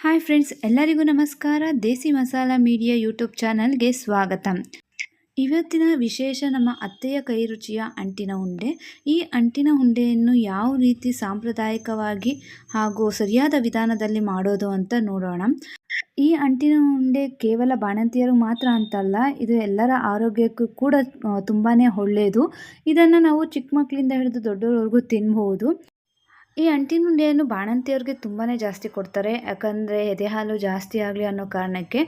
Hi friends, ಎಲ್ಲರಿಗೂ ನಮಸ್ಕಾರ. ದೇಸಿ masala media YouTube ಚಾನಲ್ಗೆ ಸ್ವಾಗತ. ಇವತ್ತಿನ ವಿಶೇಷ ನಮ್ಮ ಅತ್ತೆಯ ಕೈ ರುಚಿಯ ಅಂಟಿನ ಉಂಡೆ. ಈ ಅಂಟಿನ ಉಂಡೆಯನ್ನು ಯಾವ ರೀತಿ ಸಾಂಪ್ರದಾಯಿಕವಾಗಿ ಹಾಗೂ ಸರಿಯಾದ ವಿಧಾನದಲ್ಲಿ ಮಾಡೋದು ಅಂತ ನೋಡೋಣ. ಈ ಅಂಟಿನ ಉಂಡೆ ಕೇವಲ ಬಾಣಂತಿಯರು ಮಾತ್ರ ಅಂತಲ್ಲ, ಇದು ಎಲ್ಲರ ಆರೋಗ್ಯಕ್ಕೂ ಕೂಡ ತುಂಬಾ ಒಳ್ಳೆಯದು. ಇದನ್ನು ನಾವು ಚಿಕ್ಕ ಮಕ್ಕಳಿಂದ ಹಿಡಿದು ದೊಡ್ಡವರವರೆಗೂ ತಿನ್ಬೋದು. ಈ ಅಂಟಿನ ಉಂಡೆಯನ್ನು ಬಾಣಂತಿಯರಿಗೆ ತುಂಬಾ ಜಾಸ್ತಿ ಕೊಡ್ತಾರೆ, ಯಾಕಂದರೆ ಎದೆಹಾಲು ಜಾಸ್ತಿ ಆಗಲಿ ಅನ್ನೋ ಕಾರಣಕ್ಕೆ.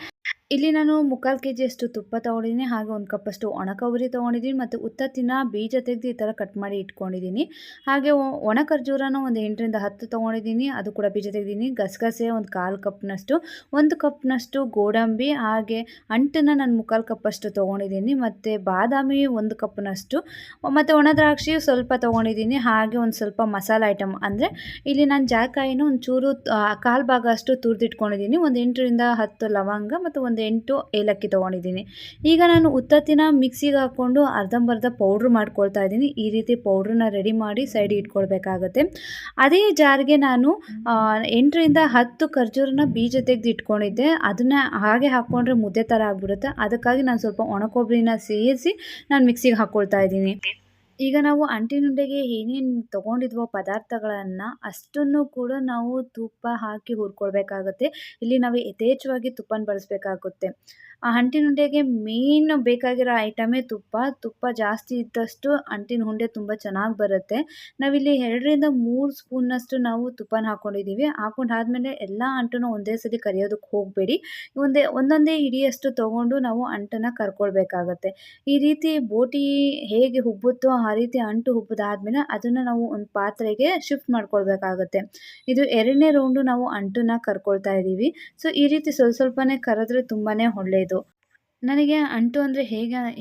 ಇಲ್ಲಿ ನಾನು 3/4 ಕೆಜಿಯಷ್ಟು ತುಪ್ಪ ತೊಗೊಂಡಿದ್ದೀನಿ, ಹಾಗೆ 1 ಕಪ್ಪಷ್ಟು ಒಣ ಕೊಬ್ಬರಿ ತೊಗೊಂಡಿದ್ದೀನಿ ಮತ್ತು ಉತ್ತತ್ತಿನ ಬೀಜ ತೆಗೆದು ಈ ಥರ ಕಟ್ ಮಾಡಿ ಇಟ್ಕೊಂಡಿದ್ದೀನಿ. ಹಾಗೆ ಒಣ ಖರ್ಜೂರನ ಒಂದು 8ರಿಂದ 10 ತೊಗೊಂಡಿದ್ದೀನಿ, ಅದು ಕೂಡ ಬೀಜ ತೆಗೆದಿದ್ದೀನಿ. ಗಸಗಸೆ ಒಂದು 1/4 ಕಪ್ನಷ್ಟು, 1 ಕಪ್ನಷ್ಟು ಗೋಡಂಬಿ, ಹಾಗೆ ಅಂಟನ್ನು ನಾನು 3/4 ಕಪ್ಪಷ್ಟು ತೊಗೊಂಡಿದ್ದೀನಿ, ಮತ್ತು ಬಾದಾಮಿ 1 ಕಪ್ನಷ್ಟು, ಮತ್ತು ಒಣ ದ್ರಾಕ್ಷಿ ಸ್ವಲ್ಪ ತೊಗೊಂಡಿದ್ದೀನಿ. ಹಾಗೆ ಒಂದು ಸ್ವಲ್ಪ ಮಸಾಲ ಐಟಮ್ ಅಂದರೆ ಇಲ್ಲಿ ನಾನು ಜಾಕಾಯಿನ ಒಂಚೂರು 1/4 ಭಾಗ ಅಷ್ಟು ತುರಿದಿಟ್ಕೊಂಡಿದ್ದೀನಿ. ಒಂದು 8ರಿಂದ 10 ಲವಂಗ ಮತ್ತು ಒಂದು 8 ಏಲಕ್ಕಿ ತೊಗೊಂಡಿದ್ದೀನಿ. ಈಗ ನಾನು ಉತ್ತತ್ತಿನ ಮಿಕ್ಸಿಗೆ ಹಾಕ್ಕೊಂಡು ಅರ್ಧಂಬರ್ಧ ಪೌಡ್ರ್ ಮಾಡ್ಕೊಳ್ತಾ ಇದ್ದೀನಿ. ಈ ರೀತಿ ಪೌಡ್ರನ್ನ ರೆಡಿ ಮಾಡಿ ಸೈಡಿಗೆ ಇಟ್ಕೊಳ್ಬೇಕಾಗತ್ತೆ. ಅದೇ ಜಾರ್ಗೆ ನಾನು 8ರಿಂದ 10 ಖರ್ಜೂರನ ಬೀಜ ತೆಗೆದು ಇಟ್ಕೊಂಡಿದ್ದೆ, ಅದನ್ನು ಹಾಗೆ ಹಾಕ್ಕೊಂಡ್ರೆ ಮುದ್ದೆ ಥರ ಆಗಿಬಿಡುತ್ತೆ. ಅದಕ್ಕಾಗಿ ನಾನು ಸ್ವಲ್ಪ ಒಣ ಕೊಬ್ಬರಿನ ಸೇರಿಸಿ ನಾನು ಮಿಕ್ಸಿಗೆ ಹಾಕ್ಕೊಳ್ತಾ ಇದ್ದೀನಿ. ಈಗ ನಾವು ಅಂಟಿನುಂಡೆಗೆ ಏನೇನು ತೊಗೊಂಡಿದ್ವೋ ಪದಾರ್ಥಗಳನ್ನು ಅಷ್ಟನ್ನು ಕೂಡ ನಾವು ತುಪ್ಪ ಹಾಕಿ ಹುರ್ಕೊಳ್ಬೇಕಾಗತ್ತೆ. ಇಲ್ಲಿ ನಾವು ಯಥೇಚ್ಛವಾಗಿ ತುಪ್ಪನ ಬಳಸಬೇಕಾಗುತ್ತೆ. ಆ ಅಂಟಿನುಂಡೆಗೆ ಮೇನ್ ಬೇಕಾಗಿರೋ ಐಟಮೇ ತುಪ್ಪ. ತುಪ್ಪ ಜಾಸ್ತಿ ಇದ್ದಷ್ಟು ಅಂಟಿನ ಉಂಡೆ ತುಂಬ ಚೆನ್ನಾಗಿ ಬರುತ್ತೆ. ನಾವಿಲ್ಲಿ 2ರಿಂದ 3 ಸ್ಪೂನ್ನಷ್ಟು ನಾವು ತುಪ್ಪನ ಹಾಕ್ಕೊಂಡಿದ್ದೀವಿ. ಹಾಕೊಂಡಾದ್ಮೇಲೆ ಎಲ್ಲ ಅಂಟನ್ನು ಒಂದೇ ಸಲ ಕರಿಯೋದಕ್ಕೆ ಹೋಗಬೇಡಿ. ಒಂದೊಂದೇ ಹಿಡಿಯಷ್ಟು ತೊಗೊಂಡು ನಾವು ಅಂಟನ್ನು ಕರ್ಕೊಳ್ಬೇಕಾಗತ್ತೆ. ಈ ರೀತಿ ಬೋಟಿ ಹೇಗೆ ಉಬ್ಬುತ್ತೋ ಆ ರೀತಿ ಅಂಟು ಉಬ್ಬಿದಾದ್ಮೇಲೆ ಅದನ್ನು ನಾವು ಒಂದು ಪಾತ್ರೆಗೆ ಶಿಫ್ಟ್ ಮಾಡ್ಕೊಳ್ಬೇಕಾಗತ್ತೆ. ಇದು 2ನೇ ರೌಂಡು ನಾವು ಅಂಟನ್ನು ಕರ್ಕೊಳ್ತಾ ಇದ್ದೀವಿ. ಸೊ ಈ ರೀತಿ ಸ್ವಲ್ಪನೇ ಕರೆದ್ರೆ ತುಂಬಾ ಒಳ್ಳೆಯದು. ನನಗೆ ಅಂಟು ಅಂದರೆ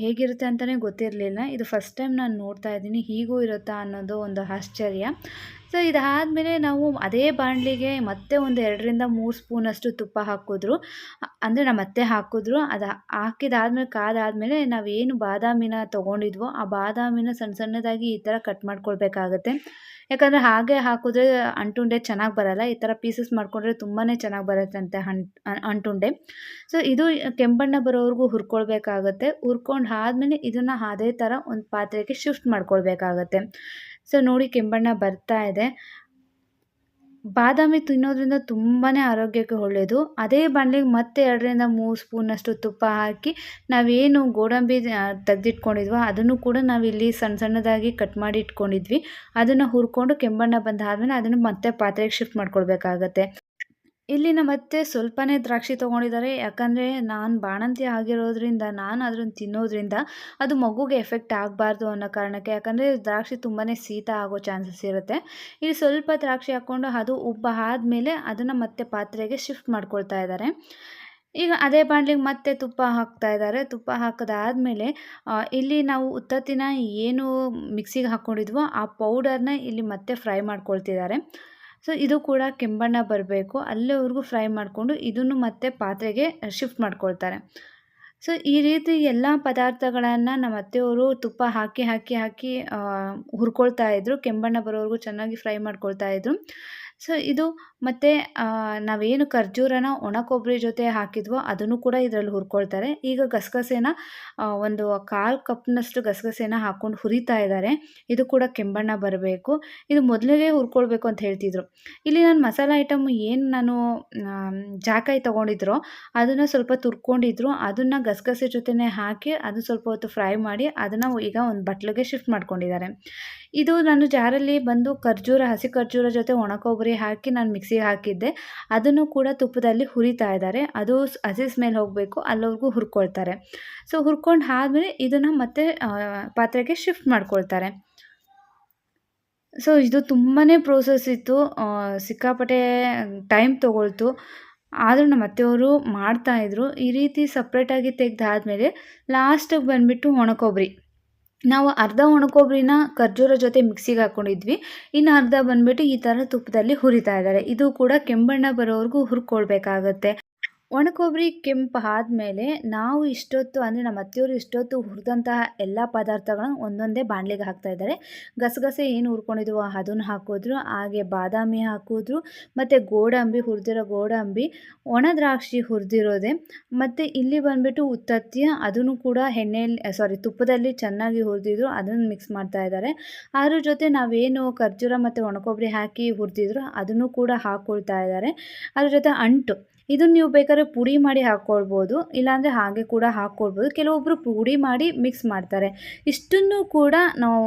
ಹೇಗಿರುತ್ತೆ ಅಂತಲೇ ಗೊತ್ತಿರಲಿಲ್ಲ. ಇದು ಫಸ್ಟ್ ಟೈಮ್ ನಾನು ನೋಡ್ತಾ ಇದ್ದೀನಿ, ಹೀಗೂ ಇರುತ್ತಾ ಅನ್ನೋದು ಒಂದು ಆಶ್ಚರ್ಯ. ಸೊ ಇದಾದಮೇಲೆ ನಾವು ಅದೇ ಬಾಣಲಿಗೆ ಮತ್ತೆ ಒಂದು 2ರಿಂದ 3 ಸ್ಪೂನಷ್ಟು ತುಪ್ಪ ಹಾಕಿದ್ರು. ಅಂದರೆ ನಮ್ಮ ಅತ್ತೆ ಹಾಕಿದ್ರು. ಅದು ಹಾಕಿದಾದ್ಮೇಲೆ ಕಾದಾದಮೇಲೆ ನಾವೇನು ಬಾದಾಮಿನ ತೊಗೊಂಡಿದ್ವೋ ಆ ಬಾದಾಮಿನ ಸಣ್ಣ ಸಣ್ಣದಾಗಿ ಈ ಥರ ಕಟ್ ಮಾಡ್ಕೊಳ್ಬೇಕಾಗತ್ತೆ. ಯಾಕಂದರೆ ಹಾಗೆ ಹಾಕಿದ್ರೆ ಅಂಟುಂಡೆ ಚೆನ್ನಾಗಿ ಬರೋಲ್ಲ. ಈ ಥರ ಪೀಸಸ್ ಮಾಡಿಕೊಂಡ್ರೆ ತುಂಬಾ ಚೆನ್ನಾಗಿ ಬರುತ್ತಂತೆ ಅಂಟುಂಡೆ. ಸೊ ಇದು ಕೆಂಬಣ್ಣ ಬರೋವರೆಗೂ ಹುರ್ಕೊಳ್ಬೇಕಾಗತ್ತೆ. ಹುರ್ಕೊಂಡು ಆದಮೇಲೆ ಇದನ್ನು ಅದೇ ಥರ ಒಂದು ಪಾತ್ರೆಗೆ ಶಿಫ್ಟ್ ಮಾಡ್ಕೊಳ್ಬೇಕಾಗತ್ತೆ. ಸೊ ನೋಡಿ, ಕೆಂಬಣ್ಣ ಬರ್ತಾ ಇದೆ. ಬಾದಾಮಿ ತಿನ್ನೋದ್ರಿಂದ ತುಂಬಾ ಆರೋಗ್ಯಕ್ಕೆ ಒಳ್ಳೆಯದು. ಅದೇ ಬಾಣಲಿಗೆ ಮತ್ತೆ 2ರಿಂದ 3 ಸ್ಪೂನಷ್ಟು ತುಪ್ಪ ಹಾಕಿ ನಾವೇನು ಗೋಡಂಬಿ ತೆಗೆದಿಟ್ಕೊಂಡಿದ್ವೋ ಅದನ್ನು ಕೂಡ ನಾವಿಲ್ಲಿ ಸಣ್ಣ ಸಣ್ಣದಾಗಿ ಕಟ್ ಮಾಡಿ ಇಟ್ಕೊಂಡಿದ್ವಿ. ಅದನ್ನು ಹುರ್ಕೊಂಡು ಕೆಂಬಣ್ಣ ಬಂದಾದಮೇಲೆ ಅದನ್ನು ಮತ್ತೆ ಪಾತ್ರೆಗೆ ಶಿಫ್ಟ್ ಮಾಡ್ಕೊಳ್ಬೇಕಾಗತ್ತೆ. ಇಲ್ಲಿ ನಮ್ಮ ಅತ್ತೆ ಸ್ವಲ್ಪನೇ ದ್ರಾಕ್ಷಿ ತೊಗೊಂಡಿದ್ದಾರೆ. ಯಾಕಂದರೆ ನಾನು ಬಾಣಂತಿ ಆಗಿರೋದ್ರಿಂದ ನಾನು ಅದನ್ನು ತಿನ್ನೋದ್ರಿಂದ ಅದು ಮಗುಗೆ ಎಫೆಕ್ಟ್ ಆಗಬಾರ್ದು ಅನ್ನೋ ಕಾರಣಕ್ಕೆ. ಯಾಕಂದರೆ ದ್ರಾಕ್ಷಿ ತುಂಬಾ ಶೀತ ಆಗೋ ಚಾನ್ಸಸ್ ಇರುತ್ತೆ. ಇಲ್ಲಿ ಸ್ವಲ್ಪ ದ್ರಾಕ್ಷಿ ಹಾಕ್ಕೊಂಡು ಅದು ಉಬ್ಬ ಆದಮೇಲೆ ಅದನ್ನು ಮತ್ತೆ ಪಾತ್ರೆಗೆ ಶಿಫ್ಟ್ ಮಾಡ್ಕೊಳ್ತಾ ಇದ್ದಾರೆ. ಈಗ ಅದೇ ಬಾಣಲಿಗೆ ಮತ್ತೆ ತುಪ್ಪ ಹಾಕ್ತಾ ಇದ್ದಾರೆ. ತುಪ್ಪ ಹಾಕಿದಾದ್ಮೇಲೆ ಇಲ್ಲಿ ನಾವು ಉತ್ತತ್ತಿನ ಏನು ಮಿಕ್ಸಿಗೆ ಹಾಕ್ಕೊಂಡಿದ್ವೋ ಆ ಪೌಡರ್ನ ಇಲ್ಲಿ ಮತ್ತೆ ಫ್ರೈ ಮಾಡ್ಕೊಳ್ತಿದ್ದಾರೆ. ಸೊ ಇದು ಕೂಡ ಕೆಂಬಣ್ಣ ಬರಬೇಕು, ಅಲ್ಲಿವರೆಗೂ ಫ್ರೈ ಮಾಡಿಕೊಂಡು ಇದನ್ನು ಮತ್ತೆ ಪಾತ್ರೆಗೆ ಶಿಫ್ಟ್ ಮಾಡ್ಕೊಳ್ತಾರೆ. ಸೊ ಈ ರೀತಿ ಎಲ್ಲ ಪದಾರ್ಥಗಳನ್ನು ನಮ್ಮ ಅತ್ತೆಯವರು ತುಪ್ಪ ಹಾಕಿ ಹಾಕಿ ಹಾಕಿ ಹುರ್ಕೊಳ್ತಾ ಇದ್ರು. ಕೆಂಬಣ್ಣ ಬರೋವರೆಗೂ ಚೆನ್ನಾಗಿ ಫ್ರೈ ಮಾಡ್ಕೊಳ್ತಾ ಇದ್ರು. ಸೊ ಇದು ಮತ್ತು ನಾವೇನು ಖರ್ಜೂರನ ಒಣ ಕೊಬ್ಬರಿ ಜೊತೆ ಹಾಕಿದ್ವೋ ಅದನ್ನು ಕೂಡ ಇದರಲ್ಲಿ ಹುರ್ಕೊಳ್ತಾರೆ. ಈಗ ಗಸಗಸೆನ ಒಂದು 1/4 ಕಪ್ನಷ್ಟು ಗಸಗಸೆನ ಹಾಕ್ಕೊಂಡು ಹುರಿತಾ ಇದ್ದಾರೆ. ಇದು ಕೂಡ ಕೆಂಬಣ್ಣ ಬರಬೇಕು. ಇದು ಮೊದಲಿಗೆ ಹುರ್ಕೊಳ್ಬೇಕು ಅಂತ ಹೇಳ್ತಿದ್ರು. ಇಲ್ಲಿ ನಾನು ಮಸಾಲ ಐಟಮ್ ಏನು ನಾನು ಜಾಕಾಯಿ ತೊಗೊಂಡಿದ್ರೋ ಅದನ್ನು ಸ್ವಲ್ಪ ತುರ್ಕೊಂಡಿದ್ರು. ಅದನ್ನು ಗಸಗಸೆ ಜೊತೆನೇ ಹಾಕಿ ಅದು ಸ್ವಲ್ಪ ಹೊತ್ತು ಫ್ರೈ ಮಾಡಿ ಅದನ್ನು ಈಗ ಒಂದು ಬಟ್ಲಿಗೆ ಶಿಫ್ಟ್ ಮಾಡ್ಕೊಂಡಿದ್ದಾರೆ. ಇದು ನಾನು ಜಾರಲ್ಲಿ ಬಂದು ಹಸಿ ಖರ್ಜೂರ ಜೊತೆ ಒಣ ಕೊಬ್ಬರಿ ಹಾಕಿ ನಾನು ಮಿಕ್ಸಿಗೆ ಹಾಕಿದ್ದೆ. ಅದನ್ನು ಕೂಡ ತುಪ್ಪದಲ್ಲಿ ಹುರಿತಾ ಇದ್ದಾರೆ. ಅದು ಹಸಿ ಸ್ಮೆಲ್ ಹೋಗಬೇಕು, ಅಲ್ಲಿವರೆಗೂ ಹುರ್ಕೊಳ್ತಾರೆ. ಸೊ ಹುರ್ಕೊಂಡು ಆದಮೇಲೆ ಇದನ್ನು ಮತ್ತೆ ಪಾತ್ರೆಗೆ ಶಿಫ್ಟ್ ಮಾಡ್ಕೊಳ್ತಾರೆ. ಸೊ ಇದು ತುಂಬಾ ಪ್ರೋಸೆಸ್ ಇತ್ತು, ಸಿಕ್ಕಾಪಟ್ಟೆ ಟೈಮ್ ತೊಗೊಳ್ತು. ಆದರೂ ನಮ್ಮ ಅತ್ತೆಯವರು ಮಾಡ್ತಾಯಿದ್ರು. ಈ ರೀತಿ ಸಪ್ರೇಟಾಗಿ ತೆಗೆದಾದ್ಮೇಲೆ ಲಾಸ್ಟಿಗೆ ಬಂದುಬಿಟ್ಟು ಒಣ ಕೊಬ್ಬರಿ, ನಾವು ಅರ್ಧ ಒಣ ಕೊಬ್ಬರಿನ ಖರ್ಜೂರ ಜೊತೆ ಮಿಕ್ಸಿಗೆ ಹಾಕ್ಕೊಂಡಿದ್ವಿ. ಇನ್ನು ಅರ್ಧ ಬಂದುಬಿಟ್ಟು ಈ ಥರ ತುಪ್ಪದಲ್ಲಿ ಹುರಿತಾ ಇದ್ದಾರೆ. ಇದು ಕೂಡ ಕೆಂಬಣ್ಣ ಬರೋವರೆಗೂ ಹುರ್ಕೊಳ್ಬೇಕಾಗತ್ತೆ. ಒಣಕೊಬ್ಬರಿ ಕೆಂಪು ಆದಮೇಲೆ ನಾವು ಇಷ್ಟೊತ್ತು ಅಂದರೆ ನಮ್ಮ ಅತ್ತೆಯವರು ಇಷ್ಟೊತ್ತು ಹುರಿದಂತಹ ಎಲ್ಲ ಪದಾರ್ಥಗಳನ್ನು ಒಂದೊಂದೇ ಬಾಣಲೆಗೆ ಹಾಕ್ತಾಯಿದ್ದಾರೆ. ಗಸಗಸೆ ಏನು ಹುರ್ಕೊಂಡಿದ್ವೋ ಅದನ್ನು ಹಾಕಿದ್ರು, ಹಾಗೆ ಬಾದಾಮಿ ಹಾಕಿದ್ರು, ಮತ್ತು ಗೋಡಂಬಿ ಹುರಿದಿರೋ ಗೋಡಂಬಿ, ಒಣ ದ್ರಾಕ್ಷಿ ಹುರಿದಿರೋದೆ, ಮತ್ತು ಇಲ್ಲಿ ಬಂದುಬಿಟ್ಟು ಉತ್ತತ್ತಿ ಅದನ್ನು ಕೂಡ ತುಪ್ಪದಲ್ಲಿ ಚೆನ್ನಾಗಿ ಹುರಿದಿದ್ರು ಅದನ್ನು ಮಿಕ್ಸ್ ಮಾಡ್ತಾ ಇದ್ದಾರೆ. ಅದ್ರ ಜೊತೆ ನಾವೇನು ಖರ್ಜೂರ ಮತ್ತು ಒಣಕೊಬ್ಬರಿ ಹಾಕಿ ಹುರಿದಿದ್ರು ಅದನ್ನು ಕೂಡ ಹಾಕ್ಕೊಳ್ತಾ ಇದ್ದಾರೆ. ಅದ್ರ ಜೊತೆ ಅಂಟು ಇದನ್ನು ನೀವು ಬೇಕಾದ್ರೆ ಪುಡಿ ಮಾಡಿ ಹಾಕ್ಕೊಳ್ಬೋದು, ಇಲ್ಲಾಂದರೆ ಹಾಗೆ ಕೂಡ ಹಾಕ್ಕೊಳ್ಬೋದು. ಕೆಲವೊಬ್ಬರು ಪುಡಿ ಮಾಡಿ ಮಿಕ್ಸ್ ಮಾಡ್ತಾರೆ. ಇಷ್ಟನ್ನು ಕೂಡ ನಾವು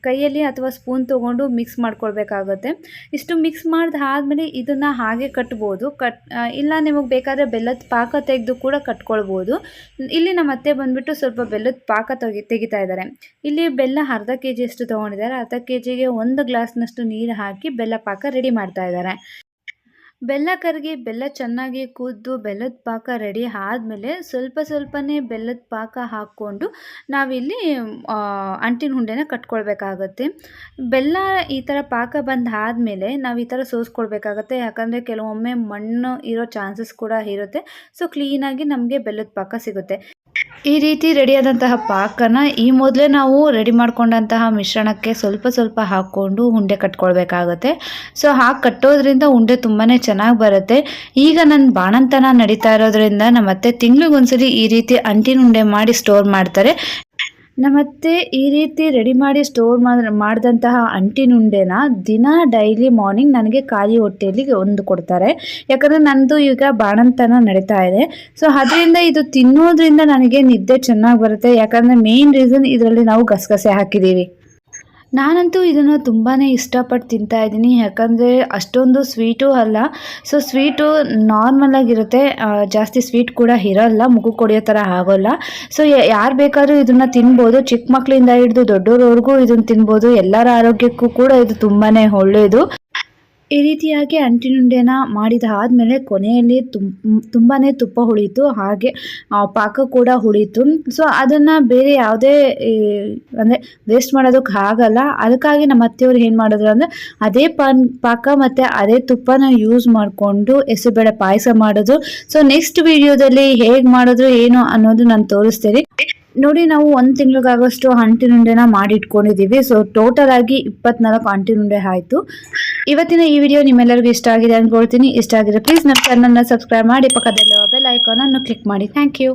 ಕೈಯಲ್ಲಿ ಅಥವಾ ಸ್ಪೂನ್ ತೊಗೊಂಡು ಮಿಕ್ಸ್ ಮಾಡ್ಕೊಳ್ಬೇಕಾಗುತ್ತೆ. ಇಷ್ಟು ಮಿಕ್ಸ್ ಆದಮೇಲೆ ಇದನ್ನು ಹಾಗೆ ಕಟ್ಬೋದು. ಇಲ್ಲ ನಿಮಗೆ ಬೇಕಾದರೆ ಬೆಲ್ಲದ ಪಾಕ ತೆಗೆದು ಕೂಡ ಕಟ್ಕೊಳ್ಬೋದು. ಇಲ್ಲಿ ನಮ್ಮ ಅತ್ತೆ ಬಂದುಬಿಟ್ಟು ಸ್ವಲ್ಪ ಬೆಲ್ಲದ ಪಾಕ ತೆಗಿತಾ ಇದ್ದಾರೆ. ಇಲ್ಲಿ ಬೆಲ್ಲ ಅರ್ಧ kg ಅಷ್ಟು ತೊಗೊಂಡಿದ್ದಾರೆ. ಅರ್ಧ kgಗೆ 1 ಗ್ಲಾಸ್ನಷ್ಟು ನೀರು ಹಾಕಿ ಬೆಲ್ಲ ಪಾಕ ರೆಡಿ ಮಾಡ್ತಾ ಇದ್ದಾರೆ. ಬೆಲ್ಲ ಕರಗಿ ಬೆಲ್ಲ ಚೆನ್ನಾಗಿ ಕುದ್ದು ಬೆಲ್ಲದ ಪಾಕ ರೆಡಿ ಆದಮೇಲೆ ಸ್ವಲ್ಪನೇ ಬೆಲ್ಲದ ಪಾಕ ಹಾಕ್ಕೊಂಡು ನಾವಿಲ್ಲಿ ಅಂಟಿನ ಉಂಡೆನ ಕಟ್ಕೊಳ್ಬೇಕಾಗತ್ತೆ. ಬೆಲ್ಲ ಈ ಥರ ಪಾಕ ಬಂದಾದಮೇಲೆ ನಾವು ಈ ಥರ ಸೋಸ್ಕೊಳ್ಬೇಕಾಗತ್ತೆ. ಯಾಕಂದರೆ ಕೆಲವೊಮ್ಮೆ ಮಣ್ಣು ಇರೋ ಚಾನ್ಸಸ್ ಕೂಡ ಇರುತ್ತೆ. ಸೊ ಕ್ಲೀನಾಗಿ ನಮಗೆ ಬೆಲ್ಲದ ಪಾಕ ಸಿಗುತ್ತೆ. ಈ ರೀತಿ ರೆಡಿಯಾದಂತಹ ಪಾಕನ ಈ ಮೊದಲೇ ನಾವು ರೆಡಿ ಮಾಡ್ಕೊಂಡಂತಹ ಮಿಶ್ರಣಕ್ಕೆ ಸ್ವಲ್ಪ ಹಾಕ್ಕೊಂಡು ಉಂಡೆ ಕಟ್ಕೊಳ್ಬೇಕಾಗುತ್ತೆ. ಸೊ ಹಾಗೆ ಕಟ್ಟೋದ್ರಿಂದ ಉಂಡೆ ತುಂಬಾ ಚೆನ್ನಾಗಿ ಬರುತ್ತೆ. ಈಗ ನನ್ನ ಬಾಣಂತನ ನಡೀತಾ ಇರೋದ್ರಿಂದ ನಮ್ಮತ್ತೆ ತಿಂಗಳಿಗೊಂದ್ಸಲಿ ಈ ರೀತಿ ಅಂಟಿನ ಉಂಡೆ ಮಾಡಿ ಸ್ಟೋರ್ ಮಾಡ್ತಾರೆ. ನಮ್ಮತ್ತೆ ಈ ರೀತಿ ರೆಡಿ ಮಾಡಿ ಸ್ಟೋರ್ ಮಾಡಿದಂತಹ ಅಂಟಿನ ಉಂಡೆನ ಡೈಲಿ ಮಾರ್ನಿಂಗ್ ನನಗೆ ಖಾಲಿ ಹೊಟ್ಟೆಯಲ್ಲಿ ಒಂದು ಕೊಡ್ತಾರೆ. ಯಾಕಂದರೆ ನನ್ನದು ಈಗ ಬಾಣಂತನ ನಡೀತಾ ಇದೆ. ಸೊ ಅದರಿಂದ ಇದು ತಿನ್ನೋದ್ರಿಂದ ನನಗೆ ನಿದ್ದೆ ಚೆನ್ನಾಗಿ ಬರುತ್ತೆ. ಯಾಕಂದರೆ ಮೇನ್ ರೀಸನ್ ಇದರಲ್ಲಿ ನಾವು ಗಸಗಸೆ ಹಾಕಿದ್ದೀವಿ. ನಾನಂತೂ ಇದನ್ನು ತುಂಬಾ ಇಷ್ಟಪಟ್ಟು ತಿಂತಾಯಿದ್ದೀನಿ. ಯಾಕಂದರೆ ಅಷ್ಟೊಂದು ಸ್ವೀಟು ಅಲ್ಲ. ಸೊ ಸ್ವೀಟು ನಾರ್ಮಲಾಗಿರುತ್ತೆ, ಜಾಸ್ತಿ ಸ್ವೀಟ್ ಕೂಡ ಇರೋಲ್ಲ, ಮುಖಕ್ಕೆ ಹೊಡೆಯೋ ಥರ ಆಗೋಲ್ಲ. ಸೊ ಯಾರು ಬೇಕಾದ್ರೂ ಇದನ್ನು ತಿನ್ಬೋದು. ಚಿಕ್ಕ ಮಕ್ಕಳಿಂದ ಹಿಡಿದು ದೊಡ್ಡೋರವರೆಗೂ ಇದನ್ನು ತಿನ್ಬೋದು. ಎಲ್ಲರ ಆರೋಗ್ಯಕ್ಕೂ ಕೂಡ ಇದು ತುಂಬಾ ಒಳ್ಳೆಯದು. ಈ ರೀತಿಯಾಗಿ ಅಂಟಿನುಂಡೆನ ಮಾಡಿದಾದಮೇಲೆ ಕೊನೆಯಲ್ಲಿ ತುಂಬಾ ತುಪ್ಪ ಉಳಿಯಿತು, ಹಾಗೆ ಪಾಕ ಕೂಡ ಉಳಿಯಿತು. ಸೊ ಅದನ್ನು ಬೇರೆ ಯಾವುದೇ ಅಂದರೆ ವೇಸ್ಟ್ ಮಾಡೋದಕ್ಕೆ ಆಗಲ್ಲ. ಅದಕ್ಕಾಗಿ ನಮ್ಮ ಅತ್ತೆಯವರು ಏನು ಮಾಡಿದ್ರು ಅಂದರೆ ಅದೇ ಪಾಕ ಮತ್ತು ಅದೇ ತುಪ್ಪನ ಯೂಸ್ ಮಾಡಿಕೊಂಡು ಹೆಸರುಬೇಳೆ ಪಾಯಸ ಮಾಡೋದು. ಸೊ ನೆಕ್ಸ್ಟ್ ವಿಡಿಯೋದಲ್ಲಿ ಹೇಗೆ ಮಾಡಿದ್ರು ಏನು ಅನ್ನೋದು ನಾನು ತೋರಿಸ್ತೀನಿ ನೋಡಿ. ನಾವು 1 ತಿಂಗಳಿಗಾಗೋಷ್ಟು ಅಂಟಿನುಂಡೆನ ಮಾಡಿ ಇಟ್ಕೊಂಡಿದ್ದೀವಿ. ಸೊ ಟೋಟಲ್ ಆಗಿ 24 ಅಂಟಿನುಂಡೆ ಆಯಿತು. ಇವತ್ತಿನ ಈ ವಿಡಿಯೋ ನಿಮ್ಮೆಲ್ಲರಿಗೂ ಇಷ್ಟ ಆಗಿದೆ ಅಂದ್ಕೊಳ್ತೀನಿ. ಇಷ್ಟ ಆಗಿದೆ ಪ್ಲೀಸ್ ನಮ್ಮ ಚಾನಲ್ನ ಸಬ್ಸ್ಕ್ರೈಬ್ ಮಾಡಿ, ಪಕ್ಕದಲ್ಲಿರುವ ಬೆಲ್ ಐಕಾನನ್ನು ಕ್ಲಿಕ್ ಮಾಡಿ. Thank you.